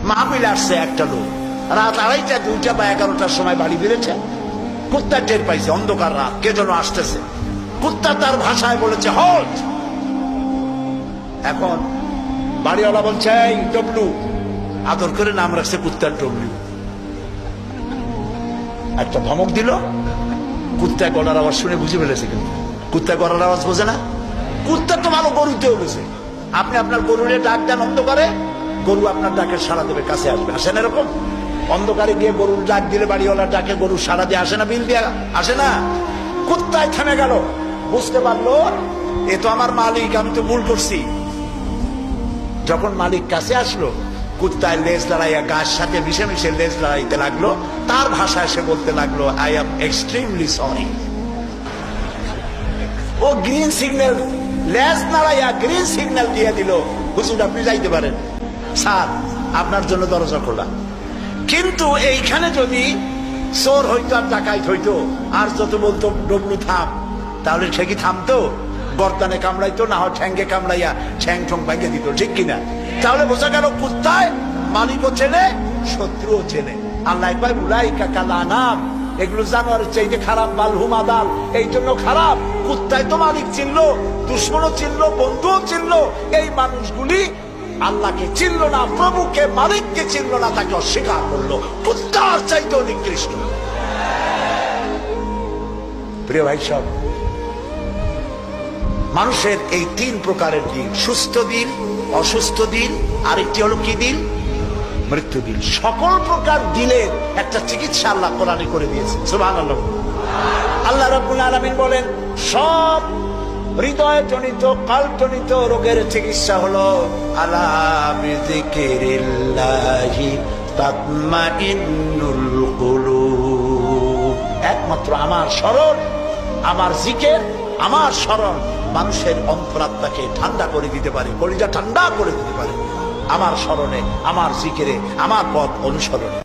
মাহফিল আসছে একটা লোক, রাত 2:30 2টা বা 11টার সময় বাড়ি বেড়েছে। কুত্তা টের পাইছে, অন্ধকার রাত, কে যেন আসতেছে। কুত্তা তার ভাষায় বলেছে হল্ট। এখন বাড়িওয়ালা বলছে এই ডবলু, আদর করে নাম রাখছে কুত্তার ডবলু। একটা ধমক দিল, কুত্তা গলার আওয়াজ শুনে বুঝে ফেলেছে। কিন্তু কুত্তা গলার আওয়াজ বোঝে না, কুত্তা তো ভালো গরুতেও বোঝে। আপনি আপনার গরুরে ডাক দেন অন্ধকারে, গরু আপনার ডাকে সাড়া দেবে, কাছে আসবে। আসেন এরকম অন্ধকারে গিয়ে গরুর ডাক দিলে বাড়িওয়ালার ডাকে গরু সাড়া দিয়ে আসে না, বিল দিয়ে আসে না। কুত্তায় থেমে গেল, বুঝতে পারলো এ তো আমার মালিক, আমি তো ভুল করছি। যখন মালিক কাছে আসলো, কুত্তায় লেজ লড়াইয়া গাছ সাথে মিশে মিশে লেজ লড়াইতে লাগলো। তার ভাষায় সে বলতে লাগলো আই এম এক্সট্রিমলি সরি। ও গ্রিন সিগন্যাল, লেজ নাড়াইয়া গ্রিন সিগন্যাল দিয়ে দিল, হুজুর আপনি যাইতে পারেন, স্যার আপনার জন্য দরজা খোলা। কিন্তু এইখানে যদি চোর হইতো আর ডাকাইত হইতো আর যত বলতো ডবলু থাম, তাহলে সে কি থামতো? গর্দানে কামড়াইতো, না হয় ঠ্যাঙ্গে কামড়াইয়া ঠ্যাং ঠং ভাঙিয়ে দিত, ঠিক কিনা? তাহলে বোঝা গেল কুত্তায় মালিকও চেনে, শত্রুও চেনে। আল্লাহ একবার উলাইকা কাল আনাম, এগুলো জানোয়ারের চাইতে খারাপ, বালহুম আদাল, এই জন্য খারাপ। কুত্তায় তো মালিক চিনলো, দুশ্মনও চিনলো, বন্ধুও চিনলো। এই মানুষগুলি আল্লাহকে চিনল না, প্রভুকে মালিককে চিনল না, তাকে অস্বীকার করলো। কুত্তার চাইতেও নিকৃষ্ট। প্রিয় ভাই সব, মানুষের এই 3 প্রকারের দিন, সুস্থ দিন, অসুস্থ দিন, আরেকটি হলো কি দিন? মৃত্যু দিন। সকল প্রকার দিলের একটা চিকিৎসা আল্লাহ কোরআনে করে দিয়েছে। সুবহানাল্লাহ। আল্লাহ রাব্বুল আলামিন বলেন সব হৃদয় জনিত, কালজনিত রোগের চিকিৎসা হলো আলা বিযিকিরিল্লাহি তাতমাইন্নুল কুলুব। একমাত্র আমার স্মরণ, আমার জিকির, আমার স্মরণ মানুষের অন্তরাত্মাকে ঠান্ডা করে দিতে পারে, কলিজা ঠান্ডা করে দিতে পারে। আমার স্মরণে, আমার জিকিরে, আমার পথ অনুসরণে।